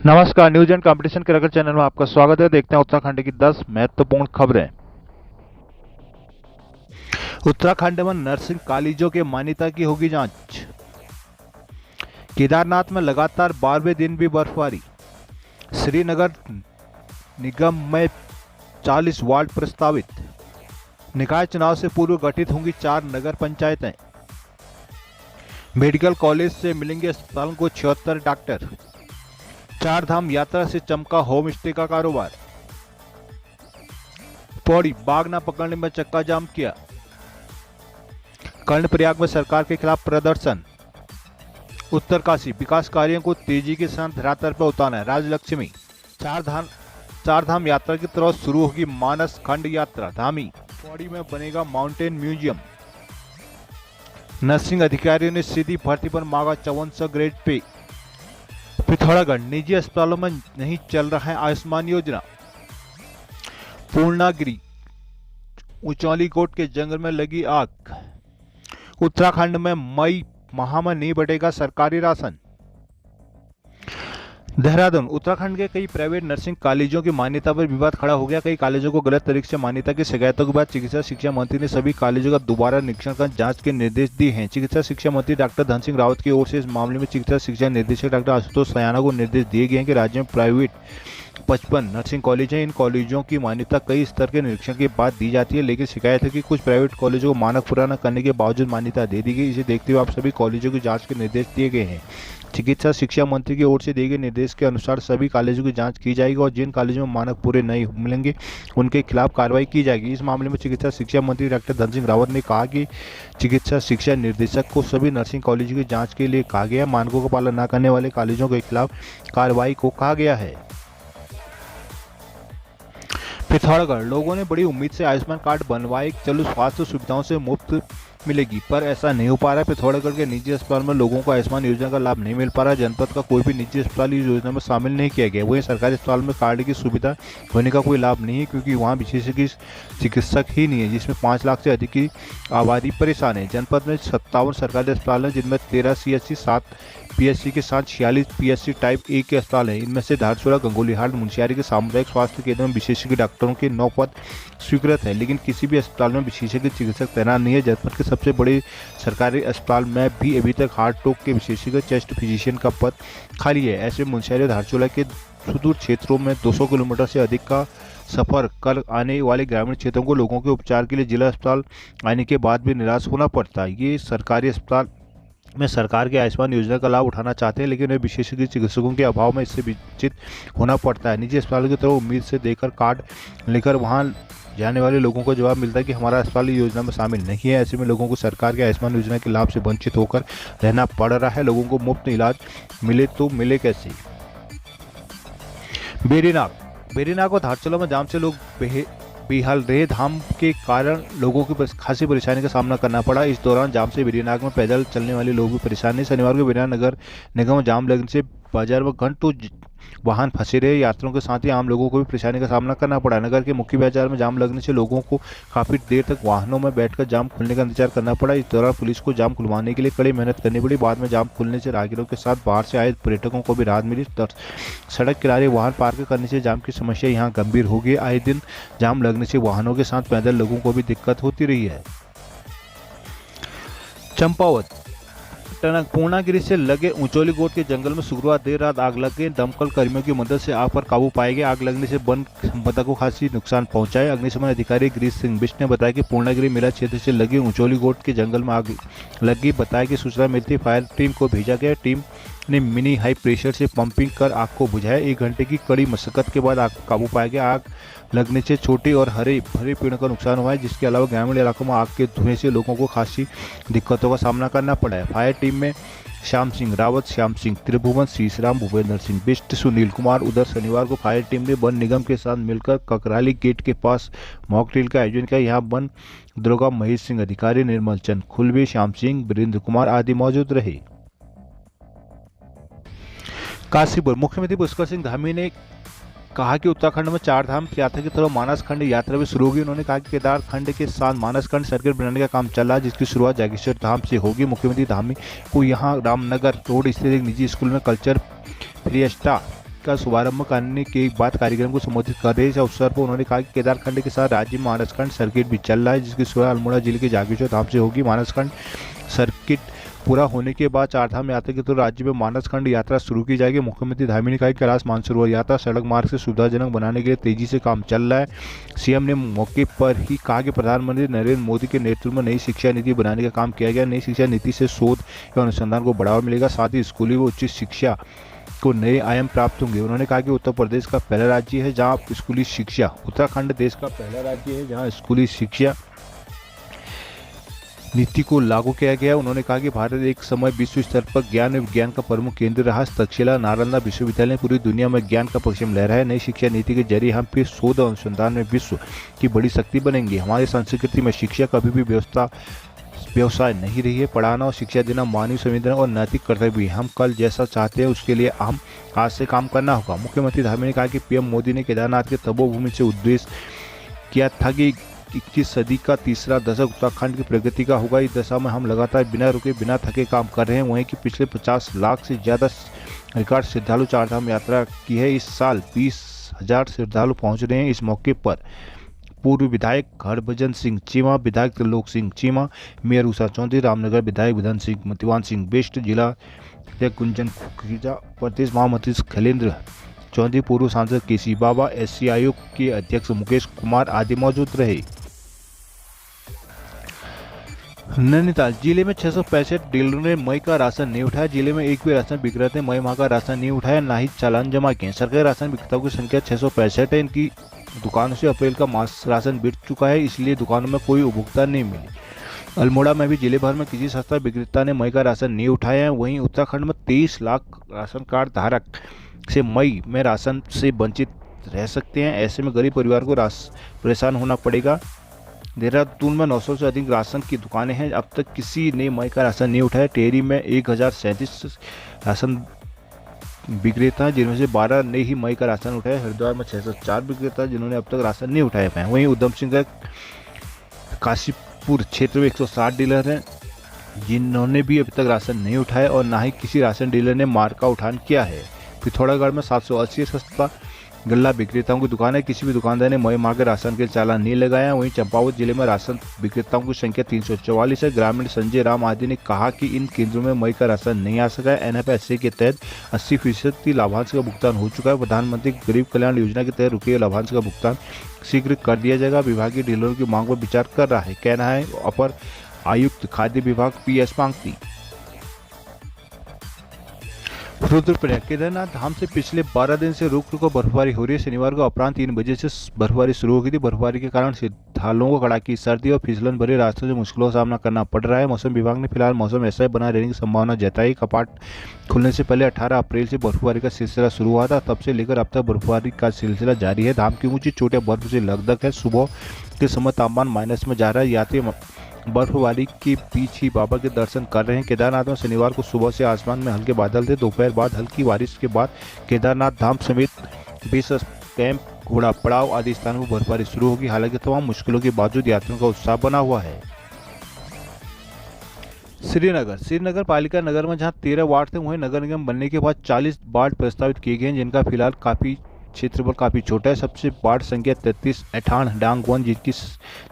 नमस्कार, news and competition cricket channel में आपका स्वागत है। देखते हैं उत्तराखंड की 10 महत्वपूर्ण खबरें। उत्तराखंड में नर्सिंग कॉलेजों के मान्यता की होगी जांच। केदारनाथ में लगातार 12वें दिन भी बर्फबारी। श्रीनगर निगम में 40 वार्ड प्रस्तावित। निकाय चुनाव से पूर्व गठित होंगी 4 नगर पंचायतें। मेडिकल कॉलेज से मिलेंगे अस्पताल को 76 डॉक्टर। 4 धाम यात्रा से चमका होम स्टे का कारोबार। पौड़ी बाघ न पकड़ने में चक्का जाम किया। कर्णप्रयाग में सरकार के खिलाफ प्रदर्शन। उत्तरकाशी विकास कार्यों को तेजी के साथ धरातल पर उतारना है। राजलक्ष्मी चार धाम यात्रा की तरफ शुरू होगी मानस खंड यात्रा। धामी पौड़ी में बनेगा माउंटेन म्यूजियम। नर्सिंग अधिकारियों ने सीधी भर्ती पर मांगा 5400 ग्रेड पे। पिथौरागढ़ निजी अस्पतालों में नहीं चल रहा है आयुष्मान योजना। पूर्णागिरी ऊंचौली कोट के जंगल में लगी आग। उत्तराखंड में मई माह में नहीं बढ़ेगा सरकारी राशन। देहरादून उत्तराखंड के कई प्राइवेट नर्सिंग कॉलेजों की मान्यता पर विवाद खड़ा हो गया। कई कॉलेजों को गलत तरीके से मान्यता की शिकायतों के बाद चिकित्सा शिक्षा मंत्री ने सभी कॉलेजों का दोबारा निरीक्षण कर जांच के निर्देश दिए हैं। चिकित्सा शिक्षा मंत्री डॉक्टर धन सिंह रावत की ओर से इस मामले में चिकित्सा शिक्षा निदेशक डॉक्टर आशुतोष सयाना को निर्देश दिए गए हैं कि राज्य में प्राइवेट 55 नर्सिंग कॉलेज हैं। इन कॉलेजों की मान्यता कई स्तर के निरीक्षण के बाद दी जाती है, लेकिन शिकायत है कि कुछ प्राइवेट कॉलेजों को मानक पूरा न करने के बावजूद मान्यता दे दी गई। इसे देखते हुए आप सभी कॉलेजों की जांच के निर्देश दिए गए हैं। चिकित्सा शिक्षा मंत्री की ओर से दिए गए निर्देश के अनुसार सभी कॉलेजों की जांच की जाएगी और जिन कॉलेजों में मानक पूरे नहीं मिलेंगे उनके खिलाफ कार्रवाई की जाएगी। इस मामले में चिकित्सा शिक्षा मंत्री डॉक्टर धन सिंह रावत ने कहा कि चिकित्सा शिक्षा निर्देशक को सभी नर्सिंग कॉलेजों की जांच के लिए कहा गया। मानकों का पालन न करने वाले कॉलेजों के खिलाफ कार्रवाई को कहा गया है। पिथौरागढ़ लोगों ने बड़ी उम्मीद से आयुष्मान कार्ड बनवाए, चलो स्वास्थ्य सुविधाओं से मुफ्त मिलेगी, पर ऐसा नहीं हो पा रहा है। पिथौरागढ़ के निजी अस्पताल में लोगों को आयुष्मान योजना का लाभ नहीं मिल पा रहा है। जनपद का कोई भी निजी अस्पताल इस योजना में शामिल नहीं किया गया। वहीं सरकारी अस्पताल में कार्ड की सुविधा होने का कोई लाभ नहीं है, क्योंकि वहाँ विशेषज्ञ चिकित्सक ही नहीं है, जिसमें 5 लाख से अधिक की आबादी परेशान है। जनपद में 57 सरकारी अस्पताल हैं, जिनमें 13 CHC, 7 PSC के साथ 46 PSC टाइप ए के अस्पताल हैं। इनमें से धारचूला, गंगोलीहाट, मुंशियारी के सामुदायिक स्वास्थ्य केंद्र में विशेषज्ञ डॉक्टरों के 9 पद स्वीकृत है, लेकिन किसी भी अस्पताल में विशेषज्ञ चिकित्सक तैनात नहीं है। जनपद के सबसे बड़े सरकारी अस्पताल में भी अभी तक हार्ट टॉक के विशेषज्ञ चेस्ट फिजिशियन का पद खाली है। ऐसे मुंशियारी धारचूला के सुदूर क्षेत्रों में 200 किलोमीटर से अधिक का सफर कर आने वाले ग्रामीण क्षेत्रों को लोगों के उपचार के लिए जिला अस्पताल आने के बाद भी निराश होना पड़ता है। ये सरकारी अस्पताल में सरकार के आयुष्मान योजना का लाभ उठाना चाहते हैं, लेकिन वे विशेषज्ञ चिकित्सकों के अभाव में इससे वंचित होना पड़ता है। निजी अस्पतालों की तरफ उम्मीद से देकर कार्ड लेकर वहां जाने वाले लोगों को जवाब मिलता है कि हमारा अस्पताल योजना में शामिल नहीं है। ऐसे में लोगों को सरकार के आयुष्मान योजना के लाभ से वंचित होकर रहना पड़ रहा है। लोगों को मुफ्त इलाज मिले तो मिले कैसे। बेरीनाग और धारचूला में जाम से लोग बेहाल रहे। धाम के कारण लोगों को खासी परेशानी का सामना करना पड़ा। इस दौरान जाम से बेरीनाग में पैदल चलने वाले लोग भी परेशान हैं। शनिवार को बेरीनाग नगर निगम में जाम लगने से बाजार में घंटों वाहन फंसे रहे। यात्रियों के साथ ही आम लोगों को भी परेशानी का सामना करना पड़ा। नगर के मुख्य बाजार में जाम लगने से लोगों को काफी देर तक वाहनों में बैठकर जाम खुलने का इंतजार करना पड़ा। इस दौरान पुलिस को जाम खुलवाने के लिए कड़ी मेहनत करनी पड़ी। बाद में जाम खुलने से राहगीरों के साथ बाहर से आए पर्यटकों को भी राहत मिली। सड़क किनारे वाहन पार्क करने से जाम की समस्या यहाँ गंभीर हो गई। आए दिन जाम लगने से वाहनों के साथ पैदल लोगों को भी दिक्कत होती रही है। चंपावत पूर्णागिरी से लगे ऊंचौली कोट के जंगल में शुक्रवार देर रात आग लग गई। दमकल कर्मियों की मदद से आग पर काबू पाए गए। आग लगने से वन संपदा को खासी नुकसान पहुंचाए। अग्निशमन अधिकारी गिरीश सिंह बिष्ट ने बताया कि पूर्णागिरी मेला क्षेत्र से लगे ऊंचौली कोट के जंगल में आग लगी। बताया कि सूचना मिलती फायर टीम को भेजा गया। टीम ने मिनी हाई प्रेशर से पंपिंग कर आग को बुझाया। 1 घंटे की कड़ी मशक्कत के बाद आग पर काबू पाया गया। आग लगने से छोटे और हरे भरे पेड़ों का नुकसान हुआ है, जिसके अलावा ग्रामीण इलाकों में आग के धुएं से लोगों को खासी दिक्कतों का सामना करना पड़ा है। फायर टीम में श्याम सिंह रावत, श्याम सिंह त्रिभुवन, शीशराम, भूपेंद्र सिंह बिष्ट, सुनील कुमार। उधर शनिवार को फायर टीम ने वन निगम के साथ मिलकर ककराली गेट के पास मॉक ड्रिल का आयोजन किया। यहाँ वन दरोगा महेश सिंह, अधिकारी निर्मल चंद खुलवे, श्याम सिंह, वीरेंद्र कुमार आदि मौजूद रहे। काशीपुर मुख्यमंत्री पुष्कर सिंह धामी ने कहा कि उत्तराखंड में 4 धाम यात्रा की तरफ मानस खंड यात्रा भी शुरू होगी। उन्होंने कहा कि केदार खंड के साथ मानस खंड सर्किट बनाने का काम चल रहा है, जिसकी शुरुआत जागेश्वर धाम से होगी। मुख्यमंत्री धामी को यहां रामनगर रोड स्थित एक निजी स्कूल में कल्चर फिएस्टा का शुभारंभ करने के बाद कार्यक्रम को संबोधित कर रहे इस अवसर पर उन्होंने कहा कि केदारखंड के साथ राज्य में मानसखंड सर्किट भी चल रहा है, जिसकी शुरुआत अल्मोड़ा जिले के जागेश्वर धाम से होगी। मानसखंड सर्किट पूरा होने के बाद चारधाम यात्रा के दौरान राज्य में मानसखंड यात्रा शुरू की जाएगी। मुख्यमंत्री धामी ने कहा कि कैलाश मानसरोवर यात्रा सड़क मार्ग से सुविधाजनक बनाने के लिए तेजी से काम चल रहा है। सीएम ने मौके पर ही कहा कि प्रधानमंत्री नरेंद्र मोदी के नेतृत्व में नई शिक्षा नीति बनाने का काम किया गया। नई शिक्षा नीति से शोध एवं अनुसंधान को बढ़ावा मिलेगा, साथ ही स्कूली व उच्च शिक्षा को नए आयाम प्राप्त होंगे। उन्होंने कहा कि उत्तर प्रदेश का पहला राज्य है जहां स्कूली शिक्षा, उत्तराखंड देश का पहला राज्य है जहां स्कूली शिक्षा नीति को लागू किया गया। उन्होंने कहा कि भारत एक समय विश्व स्तर पर ज्ञान एवं विज्ञान का प्रमुख केंद्र रहा। तक्षशिला नालंदा विश्वविद्यालय पूरी दुनिया में ज्ञान का परिचय लहरा है। नई शिक्षा नीति के जरिए हम फिर शोध और अनुसंधान में विश्व की बड़ी शक्ति बनेंगे। हमारी संस्कृति में शिक्षा कभी भी व्यवसाय नहीं रही है। पढ़ाना और शिक्षा देना मानवीय संवेदना और नैतिक कर्तव्य है। हम कल जैसा चाहते हैं उसके लिए हम आज से काम करना होगा। मुख्यमंत्री धामी ने कहा कि पीएम मोदी ने केदारनाथ के तपोभूमि से उद्देश्य किया था कि 21 सदी का तीसरा दशक उत्तराखंड की प्रगति का होगा। इस दशा में हम लगातार बिना रुके बिना थके काम कर रहे हैं। वहीं कि पिछले 50 लाख से ज़्यादा रिकॉर्ड श्रद्धालु चारधाम यात्रा की है। इस साल 20,000 श्रद्धालु पहुंच रहे हैं। इस मौके पर पूर्व विधायक हरभजन सिंह चीमा, विधायक त्रिलोक सिंह चीमा, मेयर उषा चौधरी, रामनगर विधायक विधान सिंह मतिवान सिंह बेस्ट, जिला गुंजन खुजा, प्रदेश महामंत्री खलेंद्र चौधरी, पूर्व सांसद केसी बाबा, एससी आयोग के अध्यक्ष मुकेश कुमार आदि मौजूद रहे। नैनीताल जिले में 665 डीलरों ने मई का राशन नहीं उठाया। जिले में एक भी राशन विक्रेता ने मई माह का राशन नहीं उठाया, ना ही चालान जमा किए। सरकारी राशन विक्रेताओं की संख्या 665 है। इनकी दुकानों से अप्रैल का मास राशन बिक चुका है, इसलिए दुकानों में कोई उपभोक्ता नहीं मिली। अल्मोड़ा में भी जिले भर में किसी सस्ता विक्रेता ने मई का राशन नहीं उठाया है। वहीं उत्तराखंड में 23 लाख राशन कार्ड धारक से मई में राशन से वंचित रह सकते हैं। ऐसे में गरीब परिवार को परेशान होना पड़ेगा। देहरादून में 900 से अधिक राशन की दुकानें हैं। अब तक किसी ने मई का राशन नहीं उठाया। टेहरी में 1037 राशन विक्रेता जिनमें से 12 ने ही मई का राशन उठाया। हरिद्वार में 604 विक्रेता जिन्होंने अब तक राशन नहीं उठाया पाए। वहीं उधम सिंह काशीपुर क्षेत्र में 160 डीलर हैं जिन्होंने भी अभी तक राशन नहीं उठाया और ना ही किसी राशन डीलर ने मार्ग का उठान किया है। पिथौरागढ़ में 780 सस्ता गल्ला विक्रेताओं की दुकान है। किसी भी दुकानदार ने मई माह के राशन के चालान नहीं लगाया। वहीं चंपावत जिले में राशन विक्रेताओं की संख्या 344 है। ग्रामीण संजय राम आदि ने कहा कि इन केंद्रों में मई का राशन नहीं आ सका है। NFSA के तहत 80% लाभांश का भुगतान हो चुका है। प्रधानमंत्री गरीब कल्याण योजना के तहत रुके लाभांश का भुगतान शीघ्र कर दिया जाएगा। विभागीय डीलरों की मांग पर विचार कर रहा है, कहना है अपर आयुक्त खाद्य विभाग PS पांगती। रुद्रप्रयाग केदारनाथ धाम से पिछले 12 दिन से रुक रुक बर्फबारी हो रही है। शनिवार को अपराह्न 3 बजे से बर्फबारी शुरू हो गई थी। बर्फबारी के कारण श्रद्धालुओं को कड़ाकी सर्दी और फिसलन भरे रास्तों से मुश्किलों का सामना करना पड़ रहा है। मौसम विभाग ने फिलहाल मौसम ऐसा ही बना रहने की संभावना जताई। कपाट खुलने से पहले 18 अप्रैल से बर्फबारी का सिलसिला शुरू हुआ था। तब से लेकर अब तक बर्फबारी का सिलसिला जारी है। धाम की ऊंची चोटियां बर्फ से लकदक है। सुबह के समय तापमान माइनस में जा रहा है। यात्री बर्फबारी के बीच ही बाबा के दर्शन कर रहे हैं। केदारनाथ में शनिवार को सुबह से आसमान में हल्के बादल थे। दोपहर बाद हल्की बारिश के बाद केदारनाथ धाम समेत बेस कैंप, घोड़ा पड़ाव आदि स्थानों पर बर्फबारी शुरू होगी। हालांकि तमाम मुश्किलों के बावजूद यात्रियों का उत्साह बना हुआ है। श्रीनगर पालिका नगर में जहां 13 वार्ड थे, वहीं नगर निगम बनने के बाद 40 वार्ड प्रस्तावित किए गए हैं, जिनका फिलहाल क्षेत्रफल काफी छोटा है। सबसे वार्ड संख्या 33 ऐठान डांगवन, जिनकी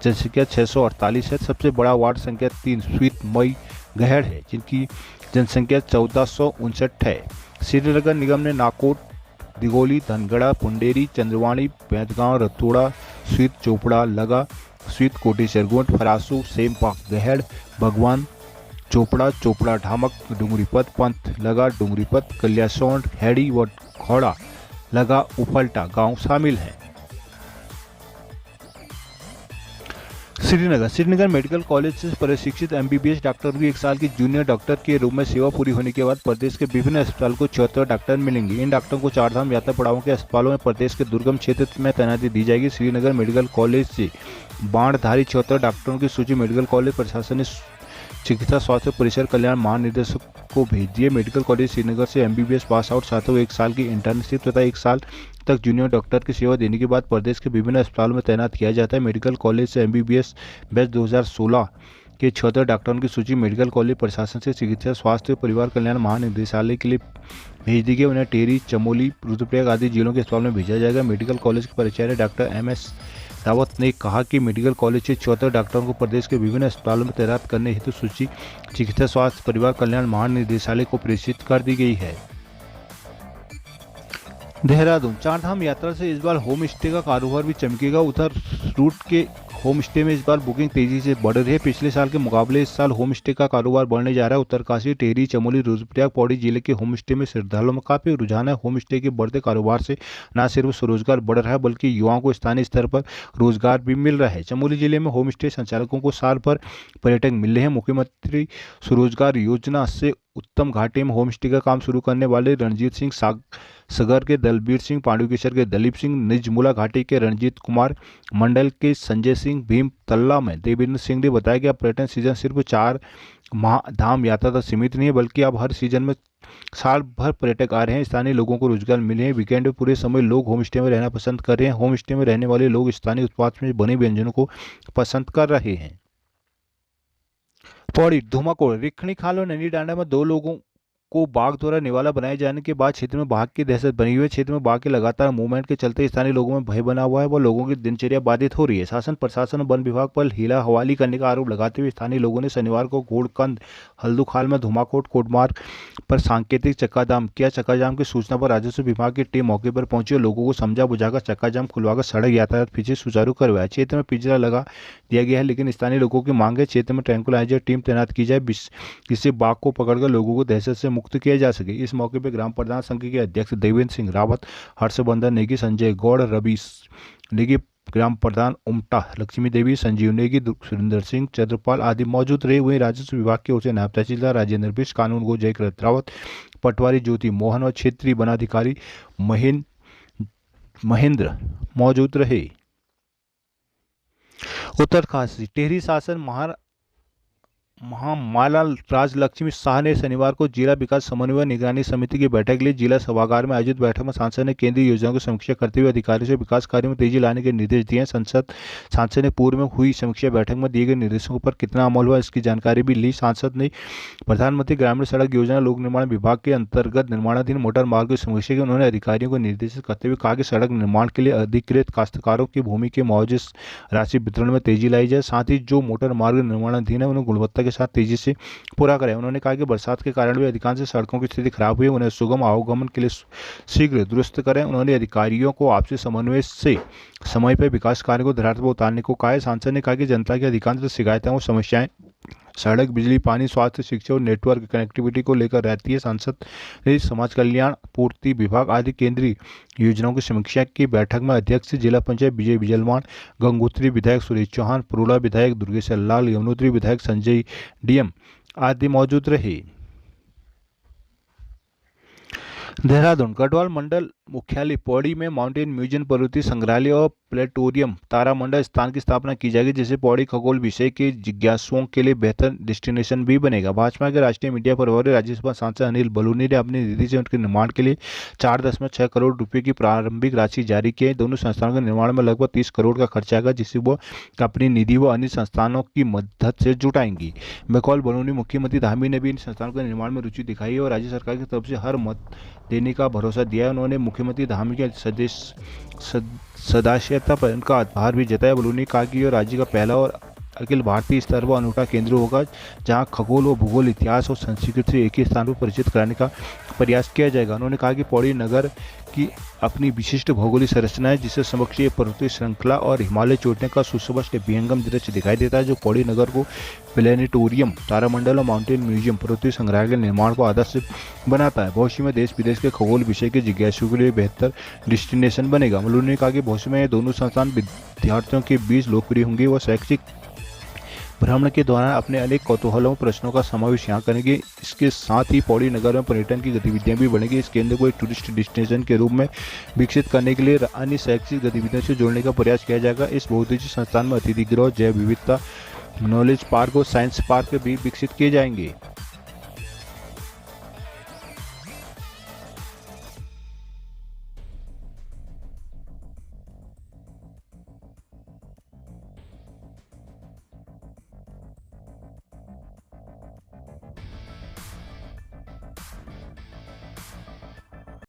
जनसंख्या 648 है। सबसे बड़ा वार्ड संख्या 3 स्वीत मई गहड़ है, जिनकी जनसंख्या 1459 है। श्रीनगर निगम ने नाकोट, दिगोली, धनगढ़ा, पुंडेरी, चंद्रवाणी, बैतगांव, रतोड़ा, स्वीत चोपड़ा, लगा, स्वीत कोटी सरगोट, फरासू, सेमपाक गहड़, भगवान चोपड़ा ढामक, डूंगरीपत, पंथ लगा, डूंगरीपत, कल्यासौंड, हैड़ी व घोड़ा लगा उफलटा गांव शामिल है। श्रीनगर मेडिकल कॉलेज से प्रशिक्षित MBBS डॉक्टर की 1 साल की जूनियर डॉक्टर के रूप में सेवा पूरी होने के बाद प्रदेश के विभिन्न अस्पताल को 74 डॉक्टर मिलेंगे। इन डॉक्टरों को चारधाम यात्रा पड़ावों के अस्पतालों में प्रदेश के दुर्गम क्षेत्र में तैनाती दी जाएगी। श्रीनगर मेडिकल कॉलेज से बाणधारी 74 डॉक्टरों की सूची मेडिकल कॉलेज प्रशासन ने चिकित्सा स्वास्थ्य परिसर कल्याण महानिदेशक को भेज दिए। मेडिकल कॉलेज श्रीनगर से MBBS पास आउट छात्रों को 1 साल की इंटर्नशिप तथा 1 साल तक जूनियर डॉक्टर की सेवा देने के बाद प्रदेश के विभिन्न अस्पतालों में तैनात किया जाता है। मेडिकल कॉलेज से MBBS बैच 2016 के 76 डॉक्टरों की सूची मेडिकल कॉलेज प्रशासन से चिकित्सा स्वास्थ्य परिवार कल्याण महानिदेशालय के लिए भेज दी गई। उन्हें टेहरी, चमोली, रुद्रप्रयाग आदि जिलों के अस्पताल में भेजा जाएगा। मेडिकल कॉलेज के प्राचार्य डॉक्टर MS रावत ने कहा कि मेडिकल कॉलेज से 74 डॉक्टरों को प्रदेश के विभिन्न अस्पतालों में तैनात करने हेतु सूची चिकित्सा स्वास्थ्य परिवार कल्याण महानिदेशालय को प्रेषित कर दी गई है। देहरादून चारधाम यात्रा से इस बार होम स्टे का कारोबार भी चमकेगा। उधर रूट के होम स्टे में इस बार बुकिंग तेजी से बढ़ रही है। पिछले साल के मुकाबले इस साल होम स्टे का कारोबार बढ़ने जा रहा है। उत्तरकाशी, टेहरी, चमोली, रुद्रप्रयाग, पौड़ी जिले के होम स्टे में श्रद्धालुओं में काफी रुझान है। होम स्टे के बढ़ते कारोबार से न सिर्फ स्वरोजगार बढ़ रहा है बल्कि युवाओं को स्थानीय स्तर पर रोजगार भी मिल रहा है। चमोली जिले में होम स्टे संचालकों को साल भर पर्यटक मिल रहे हैं। मुख्यमंत्री स्वरोजगार योजना से उत्तम घाटी में होम स्टे का काम शुरू करने वाले रणजीत सिंह सागर के दलबीर सिंह, पांडुकेश्वर के दलीप सिंह, निजमुला घाटी के रणजीत कुमार, मंडल के संजय सिंह, भीम तल्ला में देवेंद्र सिंह ने बताया कि अब पर्यटन सीजन सिर्फ 4 माह धाम यात्रा तक सीमित नहीं है बल्कि अब हर सीजन में साल भर पर्यटक आ रहे हैं। स्थानीय लोगों को रोजगार मिले हैं। वीकेंड में पूरे समय लोग होम स्टे में रहना पसंद कर रहे हैं। होम स्टे में रहने वाले लोग स्थानीय उत्पाद में बने व्यंजनों को पसंद कर रहे हैं। पौड़ी धुमाकोड़, रिखणी खाल और नैनी डांडा में 2 लोगों को बाघ द्वारा निवाला बनाए जाने के बाद क्षेत्र में बाघ की दहशत बनी हुई है। क्षेत्र में बाघ के लगातार मूवमेंट के चलते स्थानीय लोगों में भय बना हुआ है व लोगों की दिनचर्या बाधित हो रही है। शासन प्रशासन और वन विभाग पर हीला हवाली करने का आरोप लगाते हुए स्थानीय लोगों ने शनिवार को घोड़कंद हल्दूखाल में धुमाकोट कोटमार्ग पर सांकेतिक चक्काजाम किया। चक्काजाम की सूचना पर राजस्व विभाग की टीम मौके पर पहुंची और लोगों को समझा बुझाकर चक्काजाम खुलवाकर सड़क यातायात फिर से सुचारू करवाया। क्षेत्र में पिंजरा लगा दिया गया है लेकिन स्थानीय लोगों की मांग है क्षेत्र में ट्रैंकुलाइजर टीम तैनात की जाए जिससे बाघ को पकड़कर लोगों को दहशत से मुक्त किया जा सके। इस मौके पर ग्राम प्रधान संघ के अध्यक्ष देवेंद्र सिंह रावत, हर्षवर्धन नेगी, संजय गौड़, रवि नेगी, ग्राम प्रधान उमटा, लक्ष्मी देवी, संजीव नेगी, सुरेंद्र सिंह, चंद्रपाल आदि मौजूद रहे। वहीं राजस्व विभाग की ओर से नायब तहसीलदार राजेंद्र बिष्ट, कानून गो जयकृत रावत, पटवारी ज्योति मोहन और क्षेत्रीय वनाधिकारी महेंद्र मौजूद रहे। उत्तरकाशी टेहरी शासन महामाला राजलक्ष्मी शाह ने शनिवार को जिला विकास समन्वय निगरानी समिति की बैठक ली। जिला सभागार में आयोजित बैठक में सांसद ने केंद्रीय योजनाओं की समीक्षा करते हुए अधिकारियों से विकास कार्यों में तेजी लाने के निर्देश दिए। सांसद ने पूर्व में हुई समीक्षा बैठक में दिए गए निर्देशों पर कितना अमल हुआ इसकी जानकारी भी ली। सांसद ने प्रधानमंत्री ग्रामीण सड़क योजना लोक निर्माण विभाग के अंतर्गत निर्माणाधीन मोटर मार्ग की समीक्षा की। उन्होंने अधिकारियों को निर्देशित करते हुए कहा कि सड़क निर्माण के लिए अधिकृत काश्तकारों की भूमि के मुआवजे राशि वितरण में तेजी लाई जाए। साथ ही जो मोटर मार्ग निर्माणाधीन है उन्हें गुणवत्ता साथ तेजी से पूरा करें। उन्होंने कहा कि बरसात के कारण भी अधिकांश सड़कों की स्थिति खराब हुई है, उन्हें सुगम आवागमन के लिए शीघ्र दुरुस्त करें। उन्होंने अधिकारियों को आपसी समन्वय से समय पर विकास कार्य को धरातल पर उतारने को कहा है। सांसद ने कहा कि जनता की अधिकांश शिकायतें और समस्याएं सड़क, बिजली, पानी, स्वास्थ्य, शिक्षा और नेटवर्क कनेक्टिविटी को लेकर रहती है। सांसद ने समाज कल्याण, पूर्ति विभाग आदि केंद्रीय योजनाओं की समीक्षा की बैठक में अध्यक्ष जिला पंचायत विजय बिजलवान, गंगोत्री विधायक सुरेश चौहान, पुरोला विधायक दुर्गेश्वर लाल, यमुनोत्री विधायक संजय DM आदि मौजूद रहे। देहरादून गढ़वाल मंडल मुख्यालय पौड़ी में माउंटेन म्यूजियम, प्रवृत्ति संग्रहालय और प्लेटोरियम तारामंडल स्थान की स्थापना की जाएगी जिससे पौड़ी खगोल विषय के जिज्ञासुओं के लिए बेहतर डेस्टिनेशन भी बनेगा। भाजपा के राष्ट्रीय मीडिया प्रभारी राज्यसभा सांसद अनिल बलूनी ने अपनी निधि से उनके निर्माण के लिए 4.6 करोड़ रुपए की प्रारंभिक राशि जारी की है। दोनों संस्थानों के निर्माण में लगभग 30 करोड़ का खर्च आएगा जिसे वो अपनी निधि व अन्य संस्थानों की मदद से जुटाएंगी। बकौल बलूनी मुख्यमंत्री धामी ने भी इन संस्थानों के निर्माण में रुचि दिखाई है और राज्य सरकार की तरफ से हर मत देने का भरोसा दिया है। उन्होंने मुख्यमंत्री धामी के सदस्यता पर उनका आभार भी जताया। बलूनी कहा कि यह राज्य का पहला और अखिल भारतीय स्तर पर अनूठा केंद्र होगा जहां खगोल व भूगोल, इतिहास और संस्कृति से एक ही स्थान पर परिचित कराने का प्रयास किया जाएगा। उन्होंने कहा कि पौड़ी नगर की अपनी विशिष्ट भौगोलिक संरचना है जिससे समक्षीय पर्वतीय श्रृंखला और हिमालय चोटने का सुस्पष्ट विहंगम दृश्य दिखाई देता है जो पौड़ी नगर को प्लेनेटोरियम, तारामंडल और माउंटेन म्यूजियम, पर्वतीय संग्रहालय के निर्माण को आदर्श बनाता है। भविष्य में देश विदेश के खगोल विषय के जिज्ञासुओं के लिए बेहतर डेस्टिनेशन बनेगा। मलूनी ने कहा कि भविष्य में दोनों संस्थान विद्यार्थियों के बीच लोकप्रिय होंगे व शैक्षिक भ्रमण के दौरान अपने अनेक कौतूहलों प्रश्नों का समावेश यहाँ करेंगे। इसके साथ ही पौड़ी नगर में पर्यटन की गतिविधियां भी बढ़ेंगी। इस केंद्र को एक टूरिस्ट डेस्टिनेशन के रूप में विकसित करने के लिए अन्य शैक्षिक गतिविधियों से जोड़ने का प्रयास किया जाएगा। इस बहुउद्देशीय संस्थान में अतिथि गृह, जैव विविधता, नॉलेज पार्क और साइंस पार्क भी विकसित किए जाएंगे।